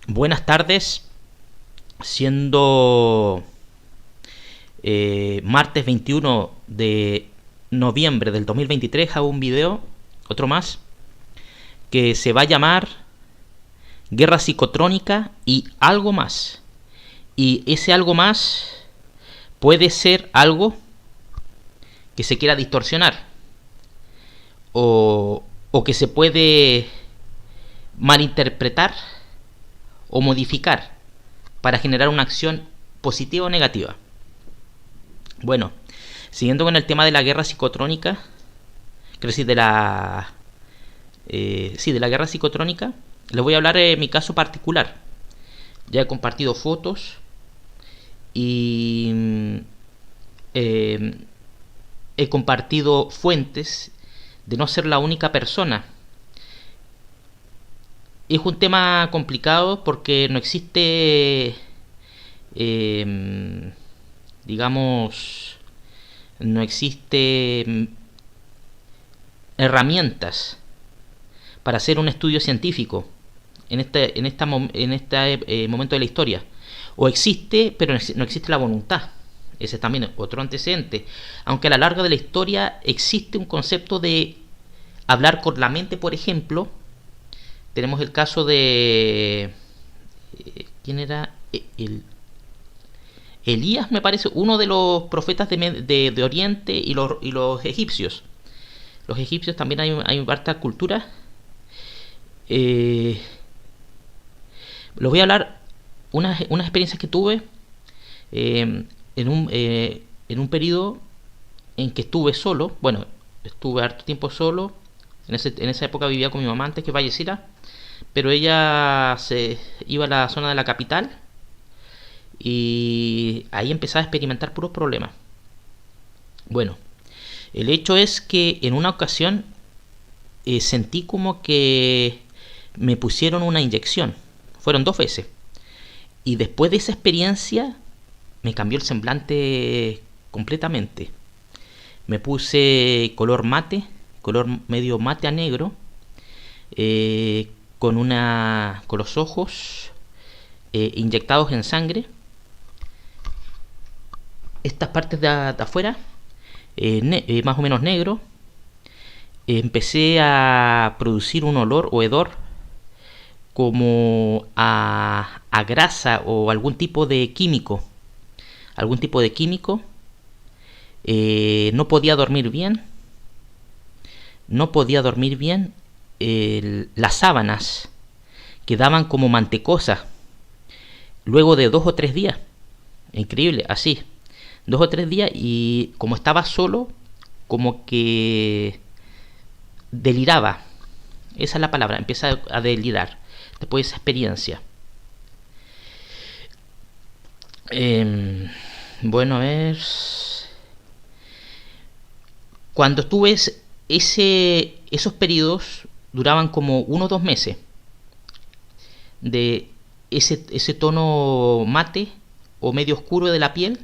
Buenas tardes, siendo martes 21 de noviembre del 2023, hago un video, otro más, que se va a llamar Guerra Psicotrónica y algo más. Y ese algo más puede ser algo que se quiera distorsionar o que se puede malinterpretar o modificar para generar una acción positiva o negativa. Bueno, siguiendo con el tema de la guerra psicotrónica, quiero decir de la guerra psicotrónica, les voy a hablar de mi caso particular. Ya he compartido fotos y he compartido fuentes de no ser la única persona. Es un tema complicado porque no existe, digamos, no existe herramientas para hacer un estudio científico en este momento de la historia. O existe, pero no existe la voluntad. Ese es también otro antecedente. Aunque a la larga de la historia existe un concepto de hablar con la mente, por ejemplo. Tenemos el caso de... ¿Quién era? Elías, me parece, uno de los profetas de Oriente y los egipcios. Los egipcios también hay harta cultura. Les voy a hablar unas experiencias que tuve en un periodo en que estuve solo. Bueno, estuve harto tiempo solo. En esa época vivía con mi mamá antes que falleciera. Pero ella se iba a la zona de la capital y ahí empezaba a experimentar puros problemas. Bueno, el hecho es que en una ocasión sentí como que me pusieron una inyección. Fueron 2 veces. Y después de esa experiencia me cambió el semblante completamente. Me puse color mate, color medio mate a negro, con los ojos inyectados en sangre. Estas partes de afuera, más o menos negro. Empecé a producir un olor o hedor como a grasa o algún tipo de químico. Algún tipo de químico. No podía dormir bien. No podía dormir bien. Las sábanas quedaban como mantecosas luego de 2 o 3 días. Increíble, así. 2 o 3 días y como estaba solo, como que deliraba. Esa es la palabra, empieza a delirar después de esa experiencia. Bueno, a ver. Cuando estuve esos periodos duraban como 1 o 2 meses de ese tono mate o medio oscuro de la piel,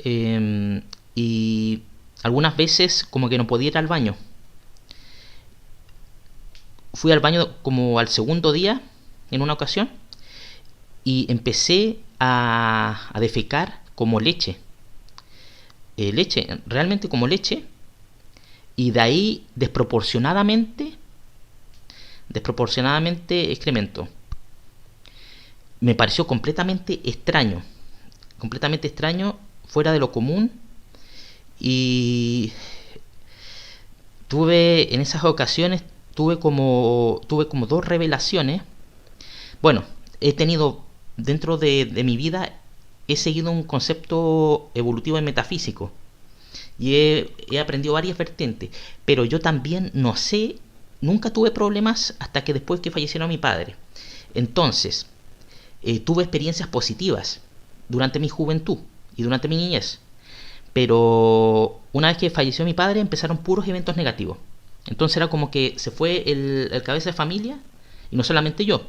y algunas veces como que no podía ir al baño. Fui al baño como al segundo día en una ocasión y empecé a defecar como leche, realmente como leche, y de ahí desproporcionadamente excremento. Me pareció completamente extraño, fuera de lo común, y en esas ocasiones tuve como 2 revelaciones. Bueno, he tenido dentro de mi vida, he seguido un concepto evolutivo y metafísico y he aprendido varias vertientes, pero yo también no sé, nunca tuve problemas hasta que después que falleció mi padre. Entonces, tuve experiencias positivas durante mi juventud y durante mi niñez, pero una vez que falleció mi padre empezaron puros eventos negativos. Entonces era como que se fue el cabeza de familia, y no solamente yo.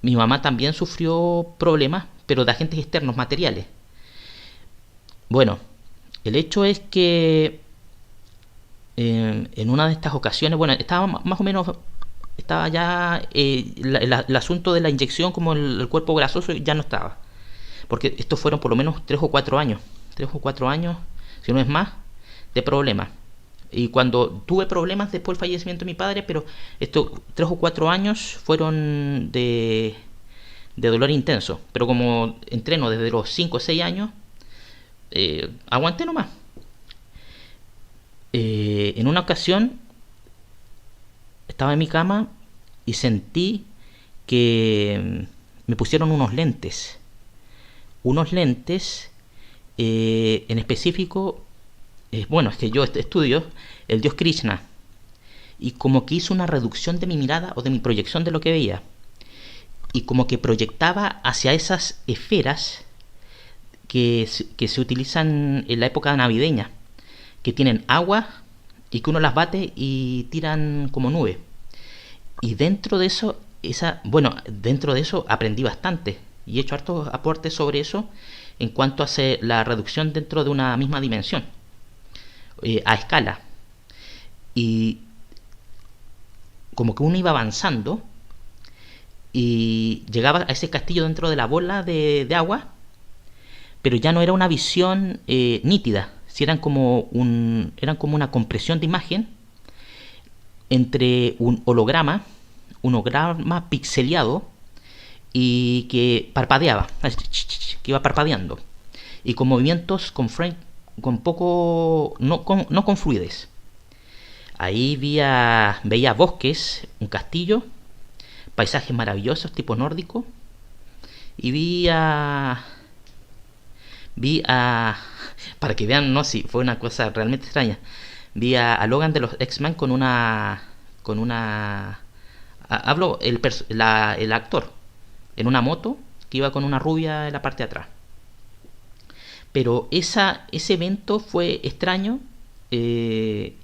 Mi mamá también sufrió problemas, pero de agentes externos, materiales. Bueno, el hecho es que en una de estas ocasiones, bueno, estaba más o menos estaba ya, el asunto de la inyección, como el cuerpo grasoso, ya no estaba. Porque estos fueron por lo menos 3 o 4 años, 3 o 4 años, si no es más, de problemas. Y cuando tuve problemas después del fallecimiento de mi padre, pero estos 3 o 4 años fueron de dolor intenso. Pero como entreno desde los 5 o 6 años, aguanté nomás. En una ocasión estaba en mi cama y sentí que me pusieron unos lentes. Unos lentes, en específico, bueno, es que yo estudio el dios Krishna. Y como que hizo una reducción de mi mirada o de mi proyección de lo que veía. Y como que proyectaba hacia esas esferas que se utilizan en la época navideña, que tienen agua y que uno las bate y tiran como nube. Y dentro de eso, dentro de eso aprendí bastante y he hecho hartos aportes sobre eso en cuanto a la reducción dentro de una misma dimensión, a escala. Y como que uno iba avanzando y llegaba a ese castillo dentro de la bola de agua, pero ya no era una visión nítida, si eran como una compresión de imagen entre un holograma pixeleado y que parpadeaba, que iba parpadeando, y con movimientos con poco, no con fluidez. Ahí veía bosques, un castillo, paisajes maravillosos tipo nórdico, y para que vean, no, si fue una cosa realmente extraña. Vi a Logan de los X-Men hablo el actor en una moto que iba con una rubia en la parte de atrás. Pero ese evento fue extraño, y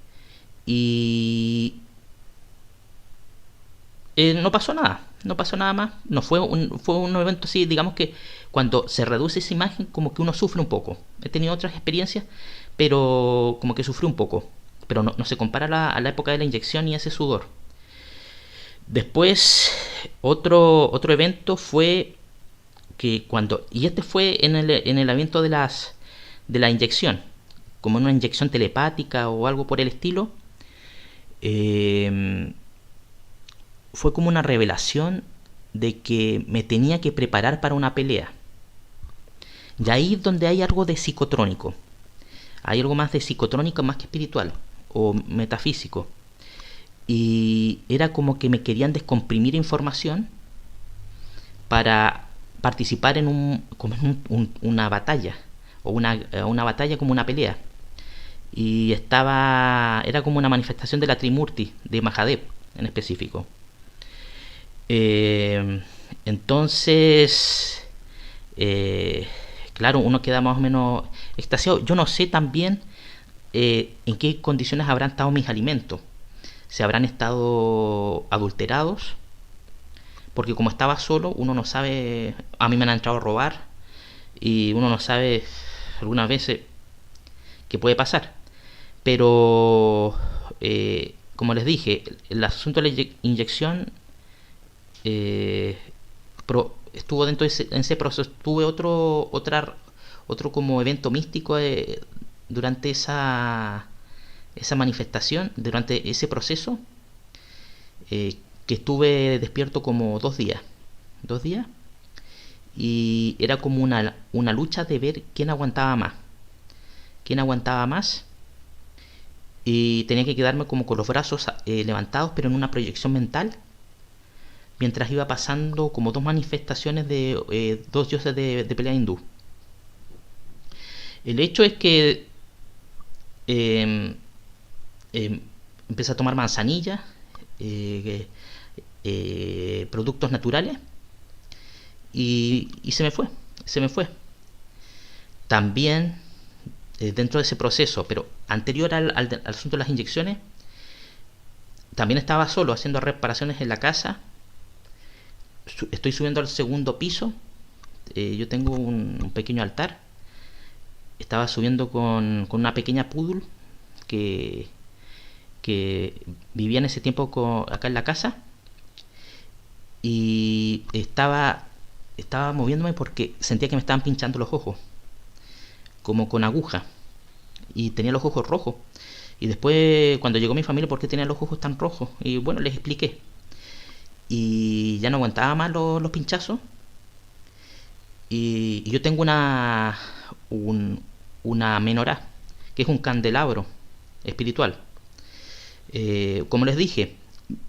no pasó nada. No pasó nada más. No fue un evento así, digamos que cuando se reduce esa imagen, como que uno sufre un poco. He tenido otras experiencias, pero como que sufrí un poco. Pero no se compara a la época de la inyección y ese sudor. Después, otro evento fue que y este fue en el evento de la inyección, como en una inyección telepática o algo por el estilo. Fue como una revelación de que me tenía que preparar para una pelea. Y ahí es donde hay algo de psicotrónico. Hay algo más de psicotrónico más que espiritual o metafísico. Y era como que me querían descomprimir información para participar como en una batalla, o una batalla como una pelea. Y era como una manifestación de la Trimurti, de Mahadev en específico. Entonces, claro, uno queda más o menos extasiado. Yo no sé también en qué condiciones habrán estado mis alimentos. Se habrán estado adulterados, porque como estaba solo, uno no sabe. A mí me han entrado a robar y uno no sabe algunas veces qué puede pasar. Pero, como les dije, el asunto de la inyección estuvo dentro en ese proceso. Tuve otro como evento místico durante esa manifestación, durante ese proceso, que estuve despierto como 2 días. 2 días. Y era como una lucha de ver quién aguantaba más. Quién aguantaba más. Y tenía que quedarme como con los brazos levantados, pero en una proyección mental, mientras iba pasando como 2 manifestaciones de 2 dioses de pelea hindú. El hecho es que eh, empecé a tomar manzanilla, productos naturales, y se me fue. También, dentro de ese proceso, pero anterior al asunto de las inyecciones, también estaba solo haciendo reparaciones en la casa. Estoy subiendo al segundo piso. Yo tengo un pequeño altar. Estaba subiendo con una pequeña poodle que vivía en ese tiempo acá en la casa. y estaba moviéndome porque sentía que me estaban pinchando los ojos, como con aguja, y tenía los ojos rojos. Y después, cuando llegó mi familia, ¿por qué tenía los ojos tan rojos? Y bueno, les expliqué. Y ya no aguantaba más los pinchazos. Y yo tengo una menorá, que es un candelabro espiritual. Como les dije,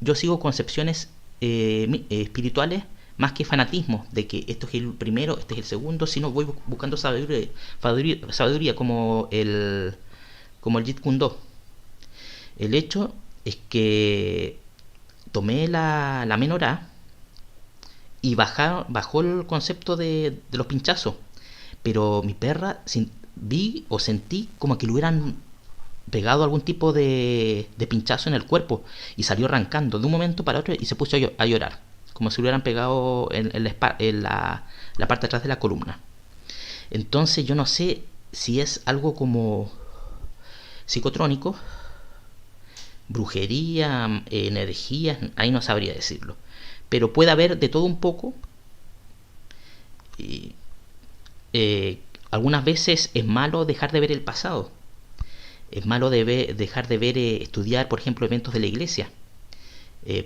yo sigo concepciones espirituales más que fanatismo, de que esto es el primero, este es el segundo, sino voy buscando sabiduría como el Jeet Kune Do. El hecho es que tomé la menorá y bajó el concepto de los pinchazos. Pero mi perra vi o sentí como que le hubieran pegado algún tipo de pinchazo en el cuerpo y salió arrancando de un momento para otro y se puso a llorar, como si le hubieran pegado en la parte de atrás de la columna. Entonces yo no sé si es algo como psicotrónico, brujería, energías, ahí no sabría decirlo. Pero puede haber de todo un poco. Y, algunas veces es malo dejar de ver el pasado. Es malo dejar de ver, estudiar, por ejemplo, eventos de la iglesia,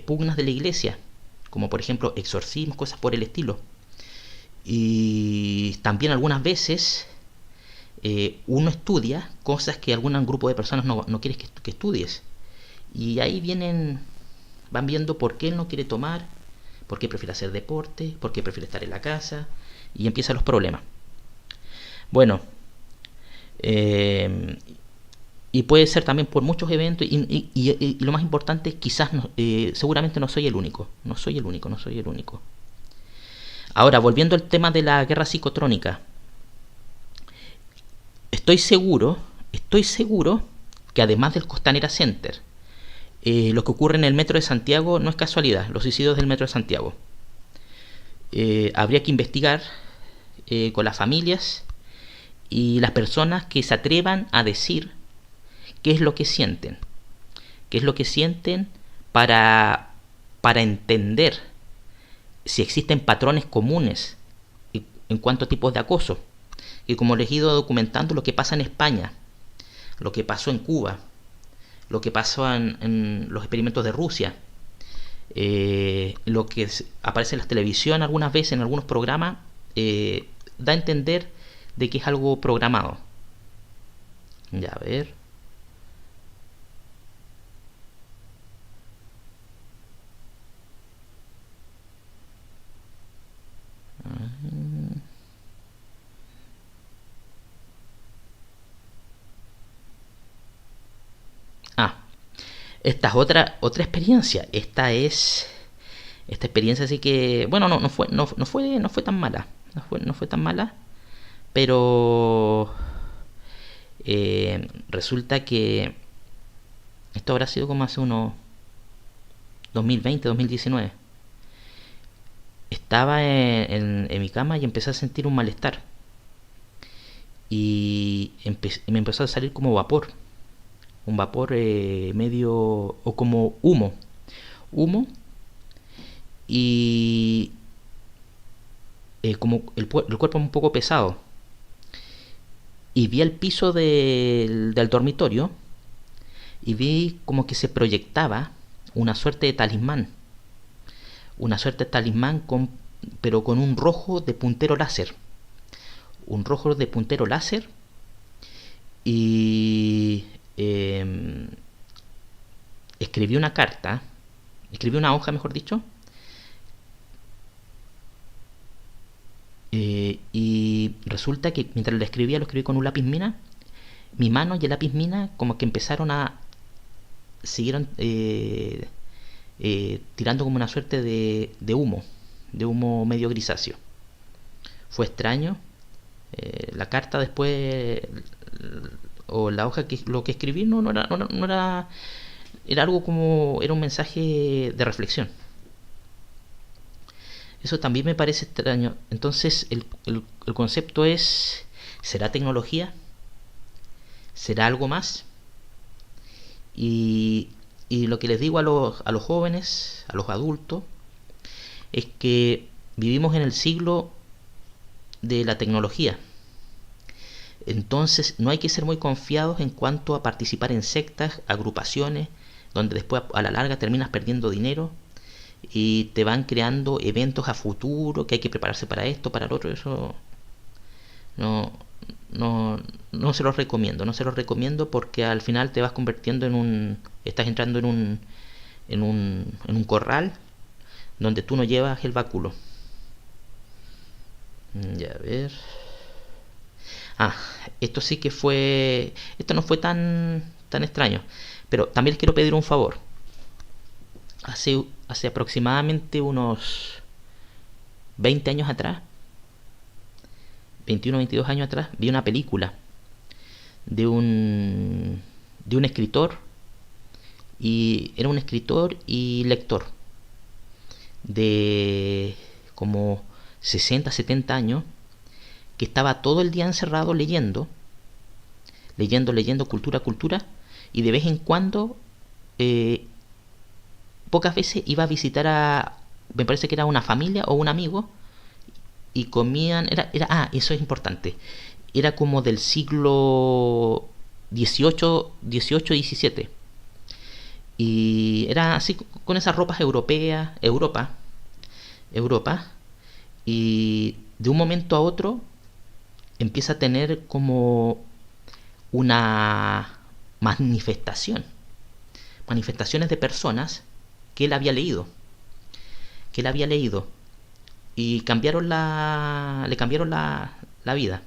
pugnas de la iglesia, como por ejemplo exorcismos, cosas por el estilo. Y también algunas veces uno estudia cosas que algún grupo de personas no quiere que estudies. Y ahí van viendo por qué él no quiere tomar, por qué prefiere hacer deporte, por qué prefiere estar en la casa, y empiezan los problemas. Bueno, eh, y puede ser también por muchos eventos, y lo más importante, quizás seguramente no soy el único, no soy el único, no soy el único. Ahora, volviendo al tema de la guerra psicotrónica, estoy seguro que además del Costanera Center, lo que ocurre en el metro de Santiago no es casualidad, los suicidios del metro de Santiago. Habría que investigar con las familias y las personas que se atrevan a decir qué es lo que sienten, qué es lo que sienten para entender si existen patrones comunes en cuanto a tipos de acoso. Y como les he ido documentando lo que pasa en España, lo que pasó en Cuba, lo que pasó en los experimentos de Rusia, lo que aparece en la televisión algunas veces en algunos programas, da a entender de que es algo programado. Ya, a ver. Ah, esta es otra experiencia. Esta experiencia sí que, bueno, no fue tan mala. No fue tan mala, pero resulta que esto habrá sido como hace unos 2020, 2019. Estaba en mi cama y empecé a sentir un malestar. Y me empezó a salir como vapor. Un vapor medio, o como humo, y como el cuerpo un poco pesado. Y vi el piso del dormitorio y vi como que se proyectaba una suerte de talismán. Una suerte de talismán pero con un rojo de puntero láser. Un rojo de puntero láser. Y escribí una carta. Escribí una hoja, mejor dicho. Y resulta que mientras lo escribí con un lápiz mina. Mi mano y el lápiz mina como que empezaron a... Siguieron tirando como una suerte de humo. De humo medio grisáceo. Fue extraño. La carta después, o la hoja, lo que escribí no era, era algo como, era un mensaje de reflexión. Eso también me parece extraño. Entonces el concepto es, ¿será tecnología? ¿Será algo más? Y lo que les digo a los jóvenes, a los adultos, es que vivimos en el siglo de la tecnología. Entonces no hay que ser muy confiados en cuanto a participar en sectas, agrupaciones, donde después a la larga terminas perdiendo dinero y te van creando eventos a futuro, que hay que prepararse para esto, para lo otro. Eso no, no se los recomiendo. No se los recomiendo porque al final te vas convirtiendo en un... Estás entrando en un corral donde tú no llevas el báculo. Ya, a ver. Ah, esto sí que fue... Esto no fue tan extraño. Pero también les quiero pedir un favor. Hace aproximadamente unos 20 años atrás, 21 22 años atrás, vi una película de un escritor, y era un escritor y lector de como 60 70 años, que estaba todo el día encerrado leyendo cultura, y de vez en cuando, eh, pocas veces iba a visitar me parece que era una familia o un amigo, y comían, eso es importante, era como del siglo XVIII, XVII, y era así con esas ropas europeas, Europa, y de un momento a otro empieza a tener como una manifestaciones de personas que él había leído, y le cambiaron la vida.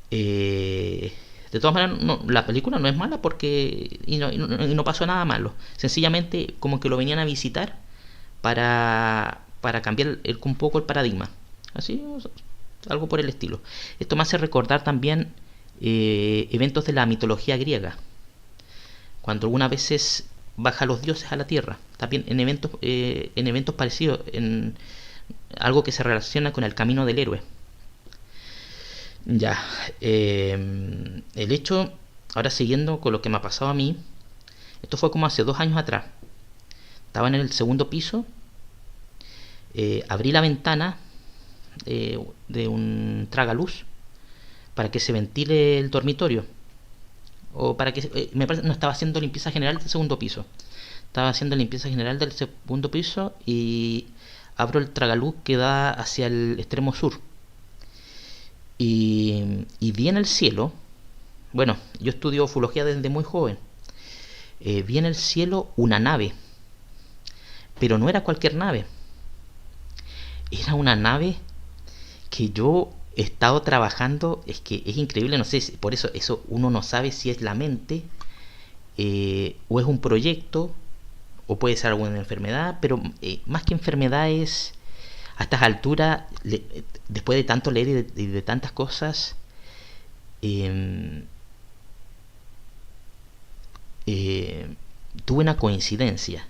De todas maneras, la película no es mala porque y no pasó nada malo. Sencillamente como que lo venían a visitar para cambiar un poco el paradigma. Así, algo por el estilo. Esto me hace recordar también eventos de la mitología griega, cuando algunas veces baja los dioses a la tierra. También en eventos parecidos, en algo que se relaciona con el camino del héroe. Ya, el hecho, ahora siguiendo con lo que me ha pasado a mí, esto fue como hace 2 años atrás. Estaba en el segundo piso, abrí la ventana de un tragaluz para que se ventile el dormitorio, o para que me parece, no, estaba haciendo limpieza general del segundo piso. Estaba haciendo limpieza general del segundo piso y abro el tragaluz que da hacia el extremo sur. Y vi en el cielo, bueno, yo estudio ufología desde muy joven, vi en el cielo una nave, pero no era cualquier nave, era una nave que yo he estado trabajando, es que es increíble, no sé, por eso uno no sabe si es la mente, o es un proyecto, o puede ser alguna enfermedad, pero más que enfermedad es, a estas alturas, después de tanto leer y de tantas cosas, eh, tuve una coincidencia.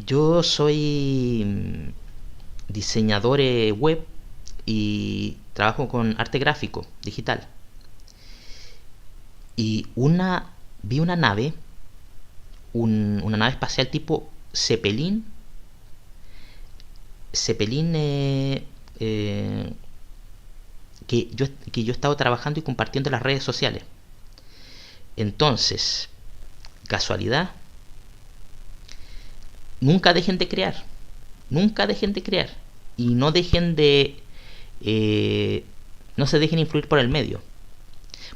Yo soy diseñador web y trabajo con arte gráfico digital. Y vi una nave, una nave espacial tipo Zeppelin, que yo he estado trabajando y compartiendo en las redes sociales. Entonces, casualidad, nunca dejen de crear, y no dejen de, no se dejen influir por el medio,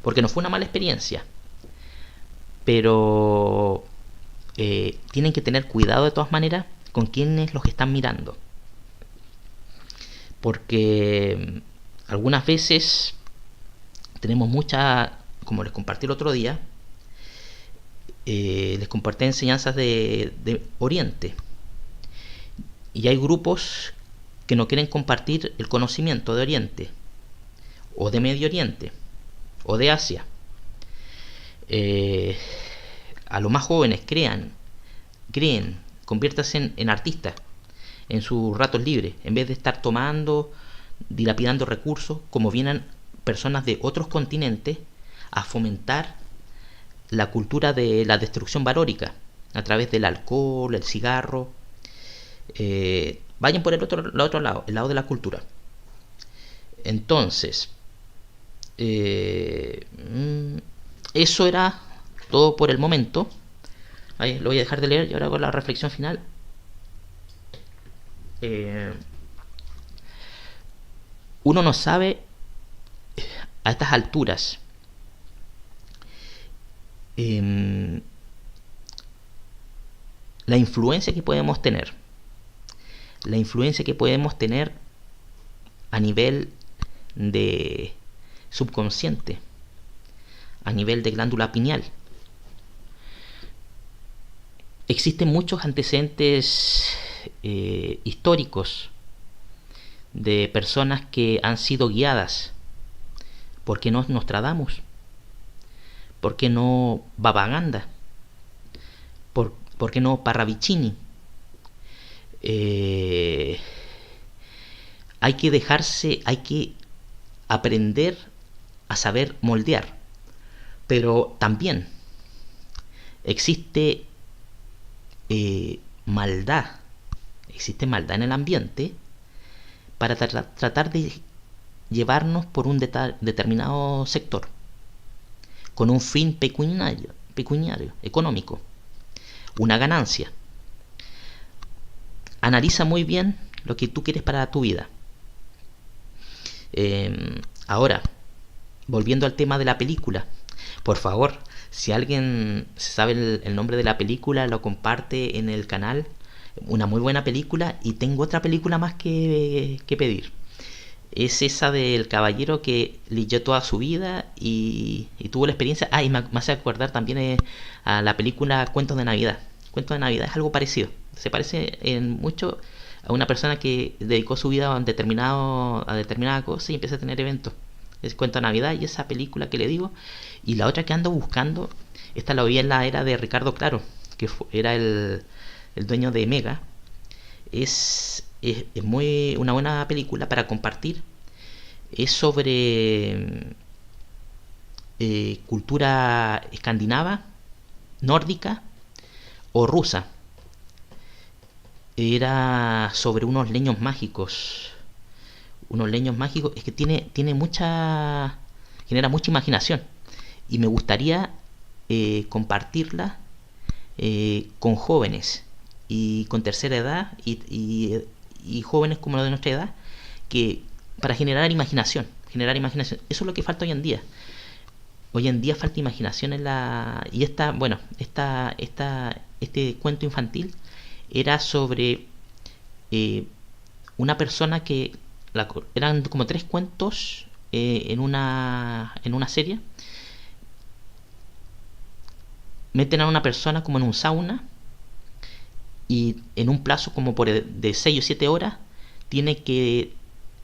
porque no fue una mala experiencia, pero tienen que tener cuidado de todas maneras con quienes los están mirando, porque algunas veces tenemos como les compartí el otro día, les compartí enseñanzas de Oriente, y hay grupos que no quieren compartir el conocimiento de Oriente, o de Medio Oriente, o de Asia. A los más jóvenes creen, conviértanse en artistas en sus ratos libres, en vez de estar tomando, dilapidando recursos, como vienen personas de otros continentes a fomentar la cultura de la destrucción valórica a través del alcohol, el cigarro, Vayan por el otro lado, el lado de la cultura. Entonces, eso era todo por el momento. Ahí lo voy a dejar de leer y ahora hago la reflexión final. Uno no sabe a estas alturas la influencia que podemos tener. La influencia que podemos tener a nivel de subconsciente, a nivel de glándula pineal. Existen muchos antecedentes históricos de personas que han sido guiadas. ¿Por qué no Nostradamus? ¿Por qué no Baba Vanga? ¿Por qué no Parravicini? Hay que aprender a saber moldear. Pero también existe maldad. Existe maldad en el ambiente para tratar de llevarnos por un determinado sector con un fin pecuniario, económico, una ganancia. Analiza muy bien lo que tú quieres para tu vida. Ahora, volviendo al tema de la película, por favor, si alguien sabe el nombre de la película, lo comparte en el canal. Una muy buena película. Y tengo otra película más que pedir. Es esa del caballero que leyó toda su vida y tuvo la experiencia. Y me hace acordar también a la película Cuentos de Navidad. Cuentos de Navidad es algo parecido. Se parece en mucho a una persona que dedicó su vida a determinada cosa y empieza a tener eventos. Es Cuento de Navidad y esa película que le digo. Y la otra que ando buscando, esta la vi en la era de Ricardo Claro, que era el dueño de Mega. Es muy una buena película para compartir. Es sobre cultura escandinava, nórdica o rusa. Era sobre unos leños mágicos. Es que tiene mucha, genera mucha imaginación. Y me gustaría compartirla con jóvenes y con tercera edad y jóvenes como los de nuestra edad, que para generar imaginación. Eso es lo que falta hoy en día. Hoy en día falta imaginación en la. Y este cuento infantil era sobre una persona que eran como 3 cuentos en una serie. Meten a una persona como en un sauna y en un plazo como de 6 o 7 horas tiene que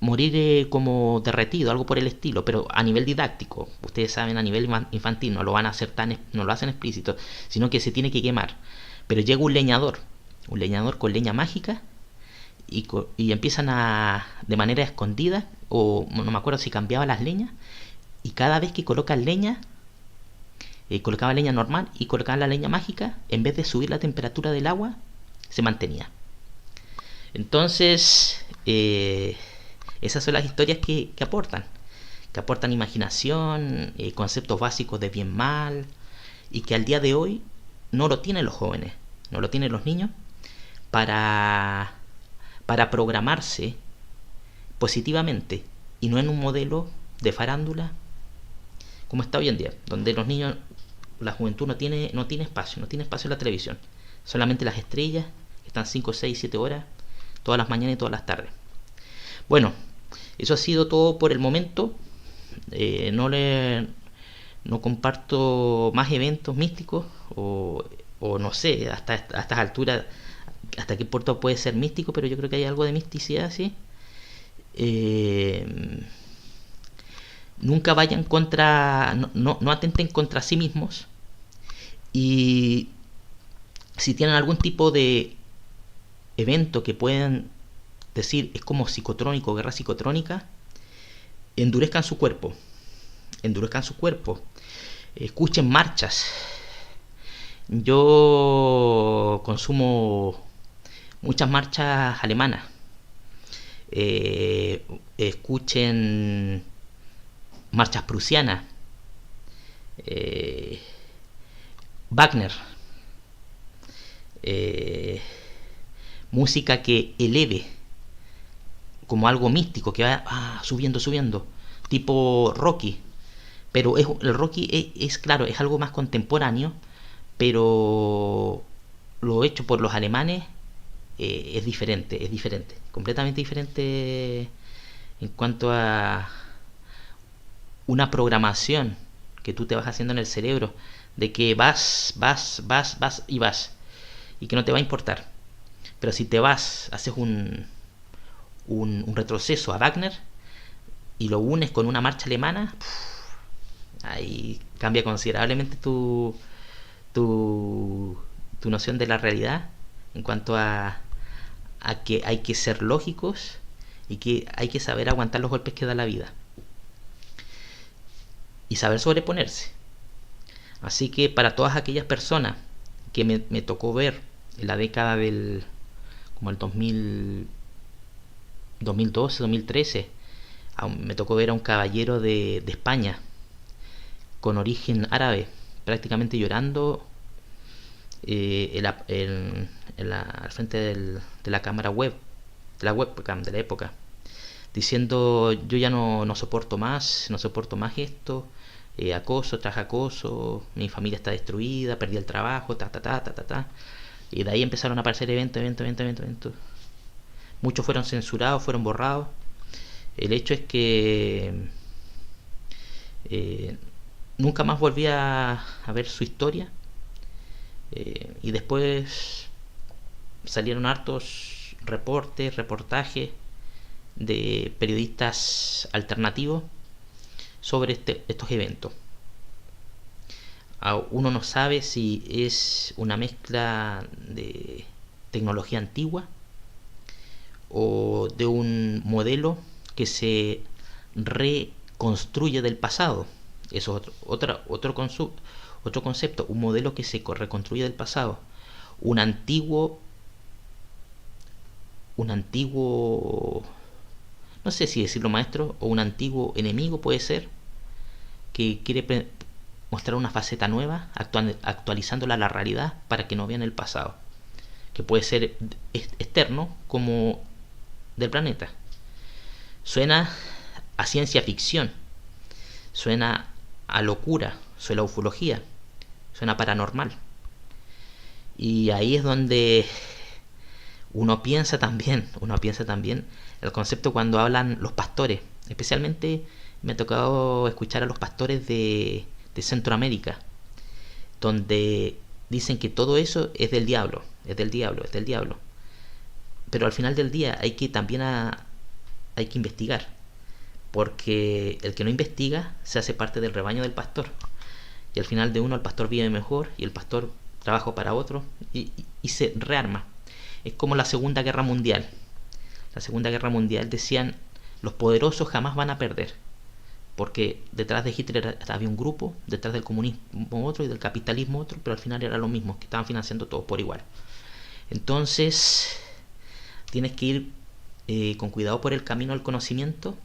morir como derretido, algo por el estilo, pero a nivel didáctico. Ustedes saben, a nivel infantil no lo van a hacer no lo hacen explícito, sino que se tiene que quemar. Pero llega un leñador con leña mágica y empiezan de manera escondida, o no me acuerdo si cambiaba las leñas, y cada vez que colocan leña, colocaba leña normal y colocaba la leña mágica, en vez de subir la temperatura del agua, se mantenía. Entonces, esas son las historias que aportan imaginación, conceptos básicos de bien mal, y que al día de hoy no lo tienen los jóvenes, no lo tienen los niños, para programarse positivamente y no en un modelo de farándula como está hoy en día, donde los niños, la juventud no tiene espacio en la televisión, solamente las estrellas que están 5, 6, 7 horas todas las mañanas y todas las tardes. Bueno, eso ha sido todo por el momento. No comparto más eventos místicos o no sé hasta estas alturas hasta qué punto puede ser místico, pero yo creo que hay algo de misticidad, sí. Nunca vayan contra, no atenten contra sí mismos, y si tienen algún tipo de evento que puedan decir es como psicotrónico, guerra psicotrónica, endurezcan su cuerpo, escuchen marchas. Yo consumo muchas marchas alemanas. Escuchen marchas prusianas, Wagner, música que eleve como algo místico, que va subiendo, subiendo, tipo Rocky. Pero el Rocky claro, es algo más contemporáneo, pero lo hecho por los alemanes es diferente, completamente diferente en cuanto a una programación que tú te vas haciendo en el cerebro, de que vas y vas, y que no te va a importar. Pero si te vas, haces un retroceso a Wagner y lo unes con una marcha alemana, ahí cambia considerablemente tu noción de la realidad en cuanto a que hay que ser lógicos y que hay que saber aguantar los golpes que da la vida y saber sobreponerse. Así que para todas aquellas personas que me tocó ver en la década del como el 2012, 2013, me tocó ver a un caballero de España con origen árabe prácticamente llorando al frente de la cámara web, de la webcam de la época, diciendo: yo ya no soporto más esto, acoso tras acoso, mi familia está destruida, perdí el trabajo, y de ahí empezaron a aparecer eventos. Muchos fueron censurados, fueron borrados. El hecho es que nunca más volví a ver su historia, y después salieron hartos reportajes de periodistas alternativos sobre estos eventos. Uno no sabe si es una mezcla de tecnología antigua o de un modelo que se reconstruye del pasado. Eso es otro concepto, un modelo que se reconstruye del pasado. Un antiguo, no sé si decirlo, maestro, o un antiguo enemigo puede ser, que quiere mostrar una faceta nueva, actualizándola a la realidad para que no vean el pasado, que puede ser externo como del planeta. Suena a ciencia ficción, suena a locura, suena a ufología, suena paranormal. Y ahí es donde uno piensa también el concepto cuando hablan los pastores. Especialmente me ha tocado escuchar a los pastores de Centroamérica, donde dicen que todo eso es del diablo. Pero al final del día hay que investigar, porque el que no investiga se hace parte del rebaño del pastor, y al final de uno el pastor vive mejor y el pastor trabaja para otro, y se rearma. Es como la Segunda Guerra Mundial. La Segunda Guerra Mundial decían: los poderosos jamás van a perder, porque detrás de Hitler había un grupo, detrás del comunismo otro y del capitalismo otro, pero al final era lo mismo, que estaban financiando todo por igual. Entonces tienes que ir con cuidado por el camino al conocimiento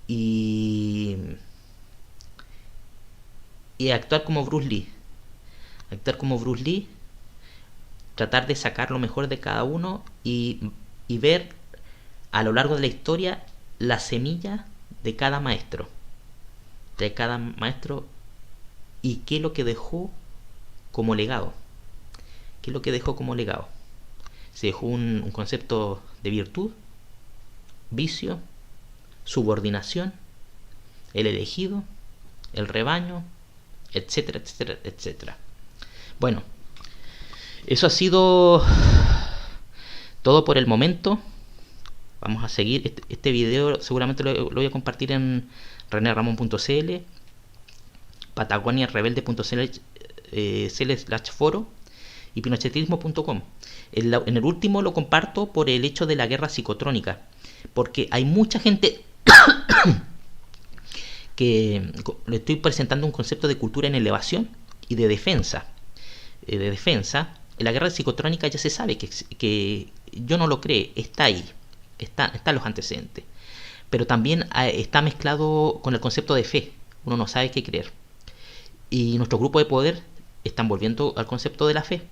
y actuar como Bruce Lee. Tratar de sacar lo mejor de cada uno y ver a lo largo de la historia la semilla de cada maestro, y qué es lo que dejó como legado. Se dejó un concepto de virtud, vicio, subordinación, el elegido, el rebaño, etcétera. Bueno, eso ha sido todo por el momento. Vamos a seguir. Este video seguramente lo voy a compartir en reneramon.cl, patagoniarebelde.cl/foro y pinochetismo.com. En el último lo comparto por el hecho de la guerra psicotrónica, porque hay mucha gente que le estoy presentando un concepto de cultura en elevación y de defensa. la guerra psicotrónica ya se sabe que yo no lo creo, está ahí, están los antecedentes. Pero también está mezclado con el concepto de fe. Uno no sabe qué creer. Y nuestro grupo de poder están volviendo al concepto de la fe.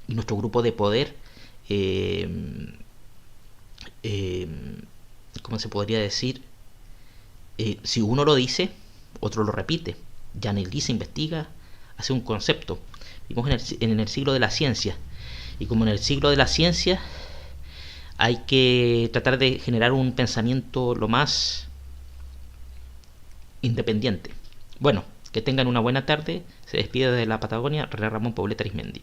Y nuestro grupo de poder, eh, eh, ¿cómo se podría decir? Si uno lo dice, otro lo repite. Janel dice, investiga, hace un concepto. Vivimos en el siglo de la ciencia. Y como en el siglo de la ciencia hay que tratar de generar un pensamiento lo más independiente. Bueno, que tengan una buena tarde. Se despide de la Patagonia René Ramón Poblete Arismendi.